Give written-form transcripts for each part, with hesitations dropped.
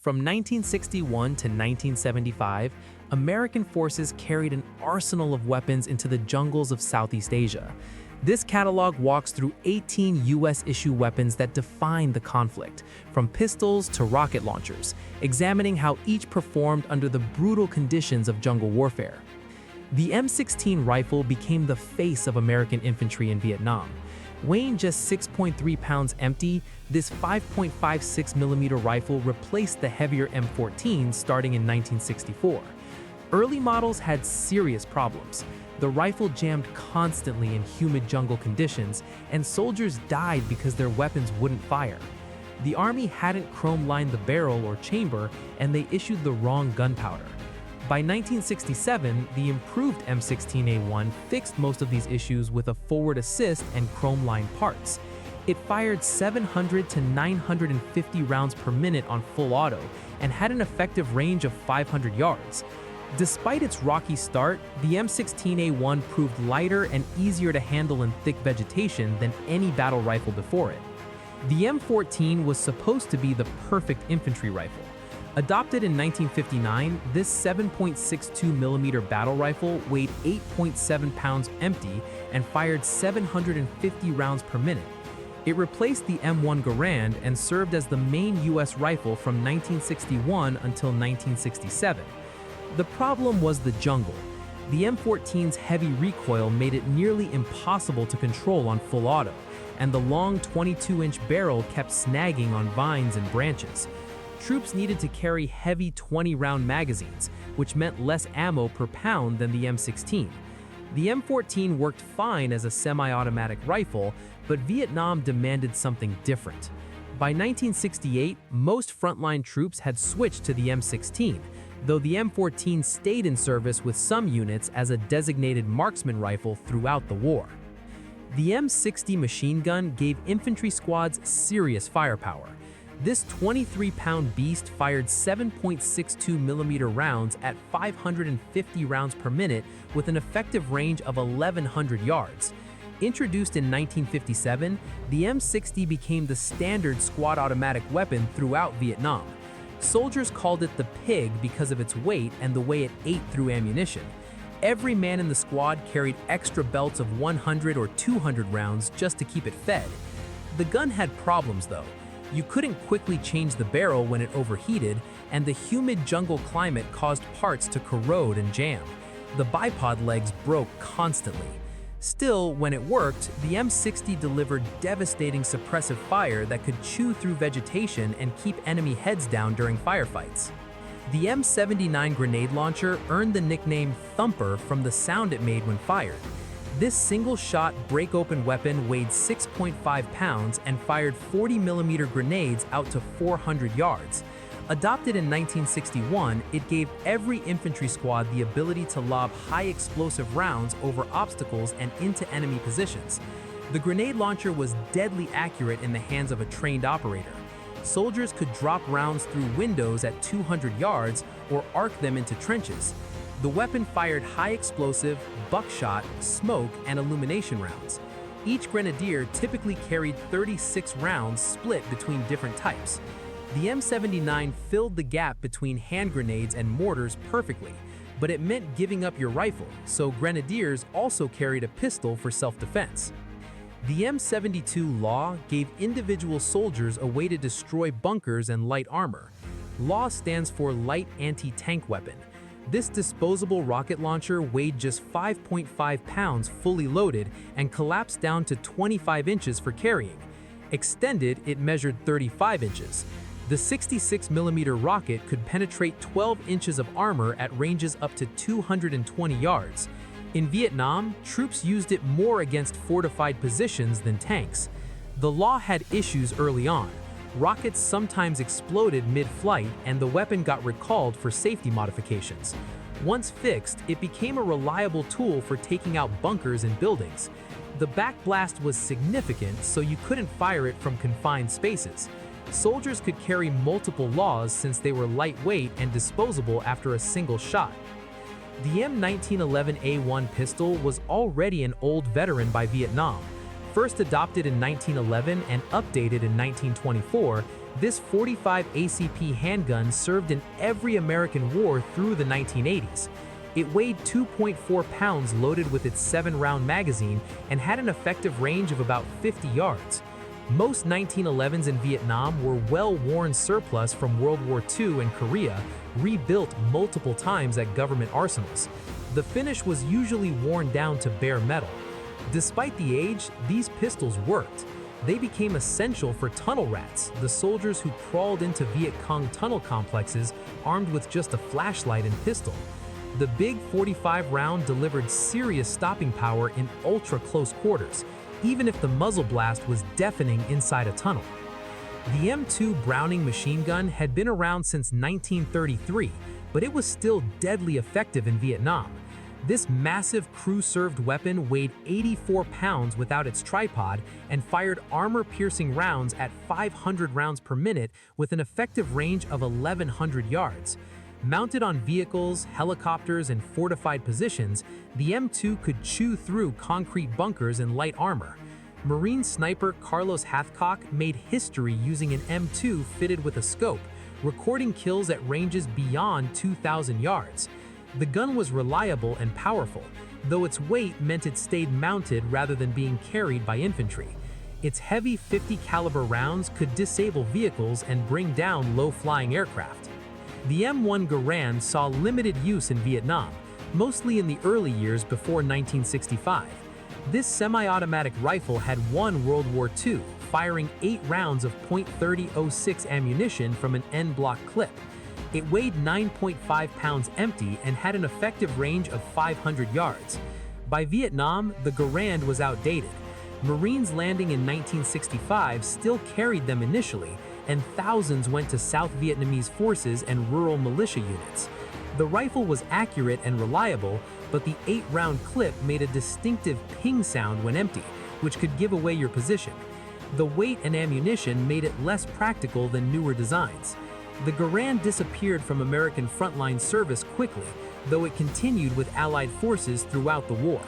From 1961 to 1975, American forces carried an arsenal of weapons into the jungles of Southeast Asia. This catalog walks through 18 US-issue weapons that define the conflict, from pistols to rocket launchers, examining how each performed under the brutal conditions of jungle warfare. The M16 rifle became the face of American infantry in Vietnam. Weighing just 6.3 pounds empty, this 5.56mm rifle replaced the heavier M14 starting in 1964. Early models had serious problems. The rifle jammed constantly in humid jungle conditions, and soldiers died because their weapons wouldn't fire. The Army hadn't chrome-lined the barrel or chamber, and they issued the wrong gunpowder. By 1967, the improved M16A1 fixed most of these issues with a forward assist and chrome-lined parts. It fired 700 to 950 rounds per minute on full auto and had an effective range of 500 yards. Despite its rocky start, the M16A1 proved lighter and easier to handle in thick vegetation than any battle rifle before it. The M14 was supposed to be the perfect infantry rifle. Adopted in 1959, this 7.62mm battle rifle weighed 8.7 pounds empty and fired 750 rounds per minute. It replaced the M1 Garand and served as the main US rifle from 1961 until 1967. The problem was the jungle. The M14's heavy recoil made it nearly impossible to control on full auto, and the long 22-inch barrel kept snagging on vines and branches. Troops needed to carry heavy 20-round magazines, which meant less ammo per pound than the M16. The M14 worked fine as a semi-automatic rifle, but Vietnam demanded something different. By 1968, most frontline troops had switched to the M16, though the M14 stayed in service with some units as a designated marksman rifle throughout the war. The M60 machine gun gave infantry squads serious firepower. This 23-pound beast fired 7.62mm rounds at 550 rounds per minute with an effective range of 1,100 yards. Introduced in 1957, the M60 became the standard squad automatic weapon throughout Vietnam. Soldiers called it the pig because of its weight and the way it ate through ammunition. Every man in the squad carried extra belts of 100 or 200 rounds just to keep it fed. The gun had problems though. You couldn't quickly change the barrel when it overheated, and the humid jungle climate caused parts to corrode and jam. The bipod legs broke constantly. Still, when it worked, the M60 delivered devastating suppressive fire that could chew through vegetation and keep enemy heads down during firefights. The M79 grenade launcher earned the nickname Thumper from the sound it made when fired. This single-shot break-open weapon weighed 6.5 pounds and fired 40mm grenades out to 400 yards. Adopted in 1961, it gave every infantry squad the ability to lob high-explosive rounds over obstacles and into enemy positions. The grenade launcher was deadly accurate in the hands of a trained operator. Soldiers could drop rounds through windows at 200 yards or arc them into trenches. The weapon fired high-explosive, buckshot, smoke, and illumination rounds. Each grenadier typically carried 36 rounds split between different types. The M79 filled the gap between hand grenades and mortars perfectly, but it meant giving up your rifle, so grenadiers also carried a pistol for self-defense. The M72 LAW gave individual soldiers a way to destroy bunkers and light armor. LAW stands for Light Anti-Tank Weapon. This disposable rocket launcher weighed just 5.5 pounds fully loaded and collapsed down to 25 inches for carrying. Extended, it measured 35 inches. The 66mm rocket could penetrate 12 inches of armor at ranges up to 220 yards. In Vietnam, troops used it more against fortified positions than tanks. The LAW had issues early on. Rockets sometimes exploded mid-flight, and the weapon got recalled for safety modifications. Once fixed, it became a reliable tool for taking out bunkers and buildings. The backblast was significant, so you couldn't fire it from confined spaces. Soldiers could carry multiple LAWs since they were lightweight and disposable after a single shot. The M1911A1 pistol was already an old veteran by Vietnam. First adopted in 1911 and updated in 1924, This .45 ACP handgun served in every American war through the 1980s. It weighed 2.4 pounds loaded with its 7-round magazine and had an effective range of about 50 yards. Most 1911s in Vietnam were well-worn surplus from World War II and Korea, rebuilt multiple times at government arsenals. The finish was usually worn down to bare metal. Despite the age, these pistols worked. They became essential for tunnel rats, the soldiers who crawled into Viet Cong tunnel complexes armed with just a flashlight and pistol. The big 45 round delivered serious stopping power in ultra-close quarters, even if the muzzle blast was deafening inside a tunnel. The M2 Browning machine gun had been around since 1933, but it was still deadly effective in Vietnam. This massive crew-served weapon weighed 84 pounds without its tripod and fired armor-piercing rounds at 500 rounds per minute with an effective range of 1,100 yards. Mounted on vehicles, helicopters, and fortified positions, the M2 could chew through concrete bunkers and light armor. Marine sniper Carlos Hathcock made history using an M2 fitted with a scope, recording kills at ranges beyond 2,000 yards. The gun was reliable and powerful, though its weight meant it stayed mounted rather than being carried by infantry. Its heavy 50 caliber rounds could disable vehicles and bring down low-flying aircraft. The M1 Garand saw limited use in Vietnam, mostly in the early years before 1965. This semi-automatic rifle had won World War II, firing 8 rounds of .30-06 ammunition from an en-bloc clip. It weighed 9.5 pounds empty and had an effective range of 500 yards. By Vietnam, the Garand was outdated. Marines landing in 1965 still carried them initially, and thousands went to South Vietnamese forces and rural militia units. The rifle was accurate and reliable, but the 8-round clip made a distinctive ping sound when empty, which could give away your position. The weight and ammunition made it less practical than newer designs. The Garand disappeared from American frontline service quickly, though it continued with Allied forces throughout the war.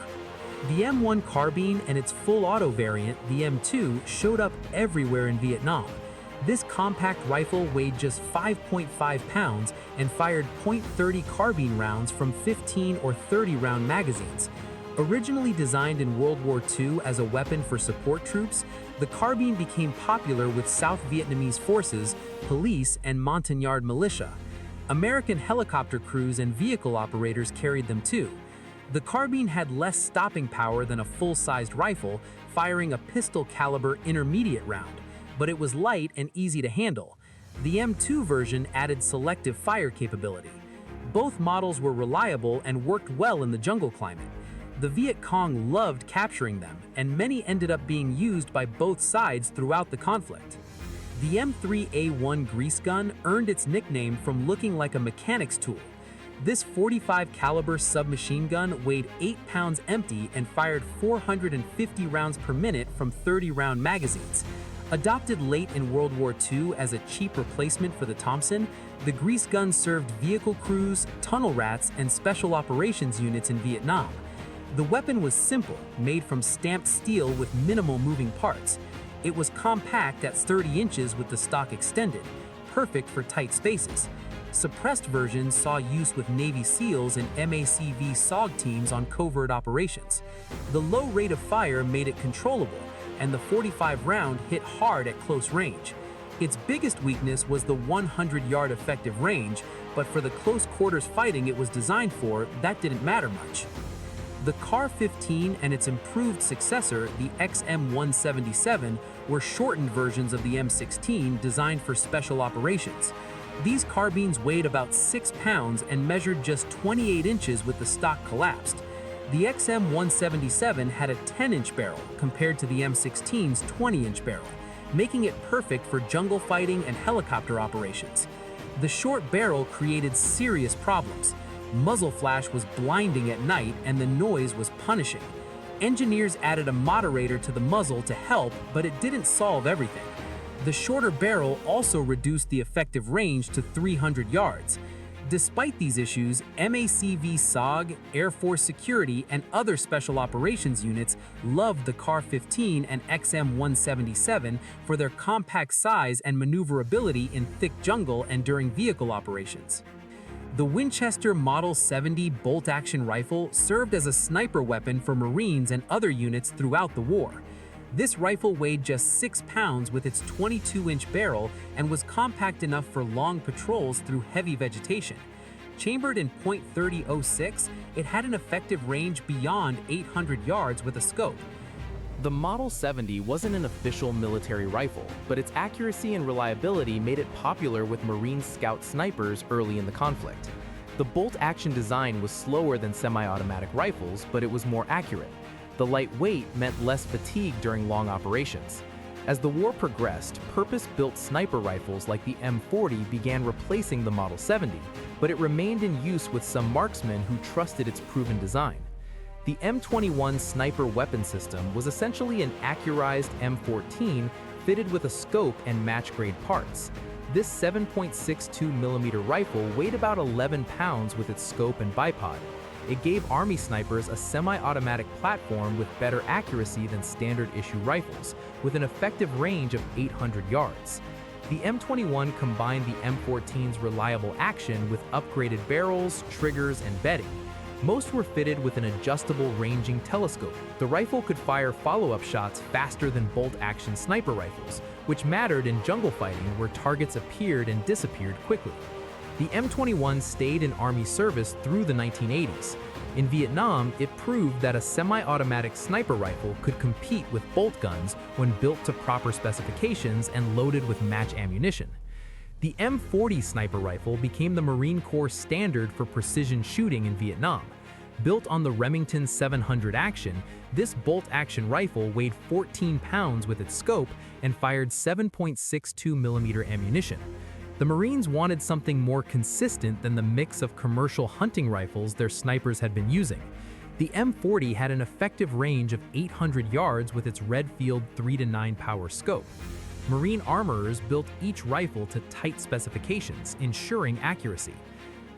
The M1 Carbine and its full-auto variant, the M2, showed up everywhere in Vietnam. This compact rifle weighed just 5.5 pounds and fired .30 carbine rounds from 15 or 30-round magazines. Originally designed in World War II as a weapon for support troops, the carbine became popular with South Vietnamese forces, police, and Montagnard militia. American helicopter crews and vehicle operators carried them too. The carbine had less stopping power than a full-sized rifle, firing a pistol-caliber intermediate round, but it was light and easy to handle. The M2 version added selective fire capability. Both models were reliable and worked well in the jungle climate. The Viet Cong loved capturing them, and many ended up being used by both sides throughout the conflict. The M3A1 Grease Gun earned its nickname from looking like a mechanic's tool. This 45 caliber submachine gun weighed 8 pounds empty and fired 450 rounds per minute from 30-round magazines. Adopted late in World War II as a cheap replacement for the Thompson, the Grease Gun served vehicle crews, tunnel rats, and special operations units in Vietnam. The weapon was simple, made from stamped steel with minimal moving parts. It was compact at 30 inches with the stock extended, perfect for tight spaces. Suppressed versions saw use with Navy SEALs and MACV SOG teams on covert operations. The low rate of fire made it controllable, and the 45 round hit hard at close range. Its biggest weakness was the 100-yard effective range, but for the close quarters fighting it was designed for, that didn't matter much. The CAR-15 and its improved successor, the XM177, were shortened versions of the M16 designed for special operations. These carbines weighed about 6 pounds and measured just 28 inches with the stock collapsed. The XM177 had a 10-inch barrel compared to the M16's 20-inch barrel, making it perfect for jungle fighting and helicopter operations. The short barrel created serious problems. Muzzle flash was blinding at night and the noise was punishing. Engineers added a moderator to the muzzle to help, but it didn't solve everything. The shorter barrel also reduced the effective range to 300 yards. Despite these issues, MACV SOG, Air Force Security, and other special operations units loved the CAR-15 and XM177 for their compact size and maneuverability in thick jungle and during vehicle operations. The Winchester Model 70 bolt-action rifle served as a sniper weapon for Marines and other units throughout the war. This rifle weighed just 6 pounds with its 22-inch barrel and was compact enough for long patrols through heavy vegetation. Chambered in .30-06, it had an effective range beyond 800 yards with a scope. The Model 70 wasn't an official military rifle, but its accuracy and reliability made it popular with Marine Scout snipers early in the conflict. The bolt-action design was slower than semi-automatic rifles, but it was more accurate. The light weight meant less fatigue during long operations. As the war progressed, purpose-built sniper rifles like the M40 began replacing the Model 70, but it remained in use with some marksmen who trusted its proven design. The M21 sniper weapon system was essentially an accurized M14 fitted with a scope and match-grade parts. This 7.62mm rifle weighed about 11 pounds with its scope and bipod. It gave Army snipers a semi-automatic platform with better accuracy than standard-issue rifles, with an effective range of 800 yards. The M21 combined the M14's reliable action with upgraded barrels, triggers, and bedding. Most were fitted with an adjustable ranging telescope. The rifle could fire follow-up shots faster than bolt-action sniper rifles, which mattered in jungle fighting where targets appeared and disappeared quickly. The M21 stayed in Army service through the 1980s. In Vietnam, it proved that a semi-automatic sniper rifle could compete with bolt guns when built to proper specifications and loaded with match ammunition. The M40 sniper rifle became the Marine Corps standard for precision shooting in Vietnam. Built on the Remington 700 action, this bolt-action rifle weighed 14 pounds with its scope and fired 7.62mm ammunition. The Marines wanted something more consistent than the mix of commercial hunting rifles their snipers had been using. The M40 had an effective range of 800 yards with its Redfield 3-9 power scope. Marine armorers built each rifle to tight specifications, ensuring accuracy.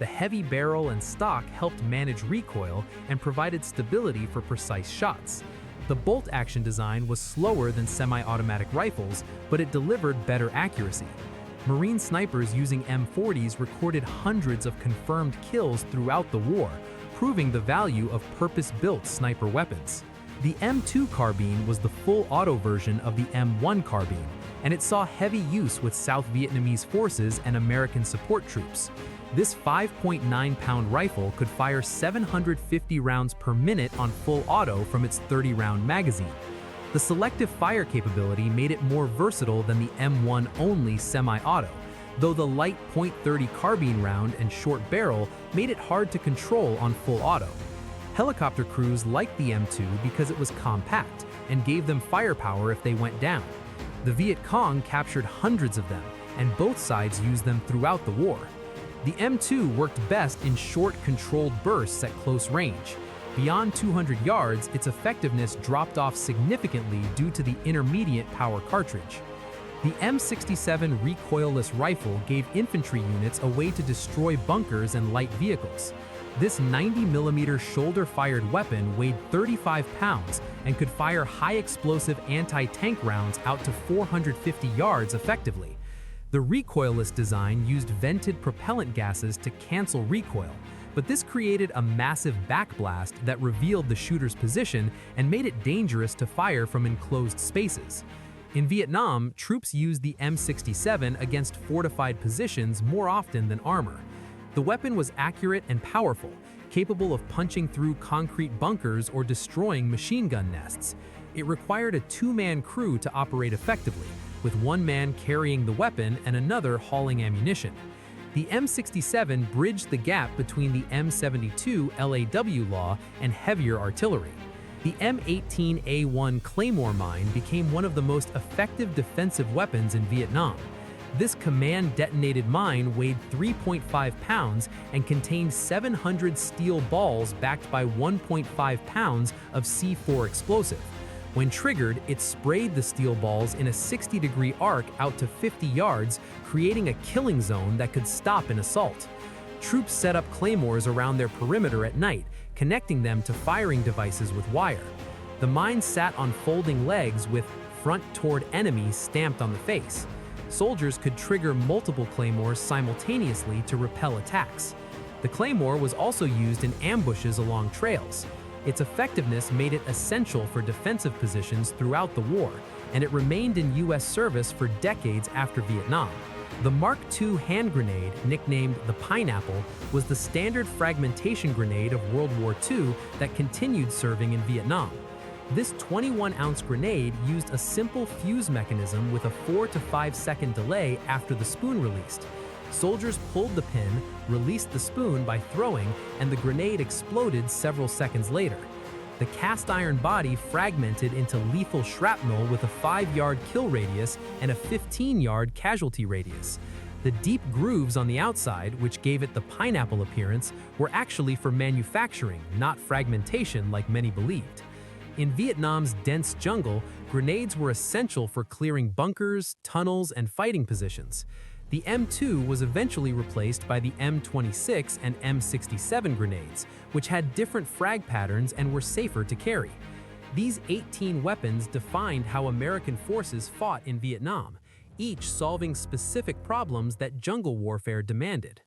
The heavy barrel and stock helped manage recoil and provided stability for precise shots. The bolt-action design was slower than semi-automatic rifles, but it delivered better accuracy. Marine snipers using M40s recorded hundreds of confirmed kills throughout the war, proving the value of purpose-built sniper weapons. The M2 Carbine was the full auto version of the M1 Carbine, and it saw heavy use with South Vietnamese forces and American support troops. This 5.9-pound rifle could fire 750 rounds per minute on full auto from its 30-round magazine. The selective fire capability made it more versatile than the M1 only semi-auto, though the light .30 carbine round and short barrel made it hard to control on full auto. Helicopter crews liked the M2 because it was compact and gave them firepower if they went down. The Viet Cong captured hundreds of them, and both sides used them throughout the war. The M2 worked best in short, controlled bursts at close range. Beyond 200 yards, its effectiveness dropped off significantly due to the intermediate power cartridge. The M67 recoilless rifle gave infantry units a way to destroy bunkers and light vehicles. This 90mm shoulder-fired weapon weighed 35 pounds and could fire high-explosive anti-tank rounds out to 450 yards effectively. The recoilless design used vented propellant gases to cancel recoil, but this created a massive backblast that revealed the shooter's position and made it dangerous to fire from enclosed spaces. In Vietnam, troops used the M67 against fortified positions more often than armor. The weapon was accurate and powerful, capable of punching through concrete bunkers or destroying machine gun nests. It required a two-man crew to operate effectively, with one man carrying the weapon and another hauling ammunition. The M67 bridged the gap between the M72 LAW and heavier artillery. The M18A1 Claymore mine became one of the most effective defensive weapons in Vietnam. This command-detonated mine weighed 3.5 pounds and contained 700 steel balls backed by 1.5 pounds of C4 explosive. When triggered, it sprayed the steel balls in a 60-degree arc out to 50 yards, creating a killing zone that could stop an assault. Troops set up claymores around their perimeter at night, connecting them to firing devices with wire. The mines sat on folding legs with "front toward enemy" stamped on the face. Soldiers could trigger multiple claymores simultaneously to repel attacks. The claymore was also used in ambushes along trails. Its effectiveness made it essential for defensive positions throughout the war, and it remained in U.S. service for decades after Vietnam. The Mark II hand grenade, nicknamed the Pineapple, was the standard fragmentation grenade of World War II that continued serving in Vietnam. This 21-ounce grenade used a simple fuse mechanism with a 4 to 5 second delay after the spoon released. Soldiers pulled the pin, released the spoon by throwing, and the grenade exploded several seconds later. The cast iron body fragmented into lethal shrapnel with a 5-yard kill radius and a 15-yard casualty radius. The deep grooves on the outside, which gave it the pineapple appearance, were actually for manufacturing, not fragmentation like many believed. In Vietnam's dense jungle, grenades were essential for clearing bunkers, tunnels, and fighting positions. The M2 was eventually replaced by the M26 and M67 grenades, which had different frag patterns and were safer to carry. These 18 weapons defined how American forces fought in Vietnam, each solving specific problems that jungle warfare demanded.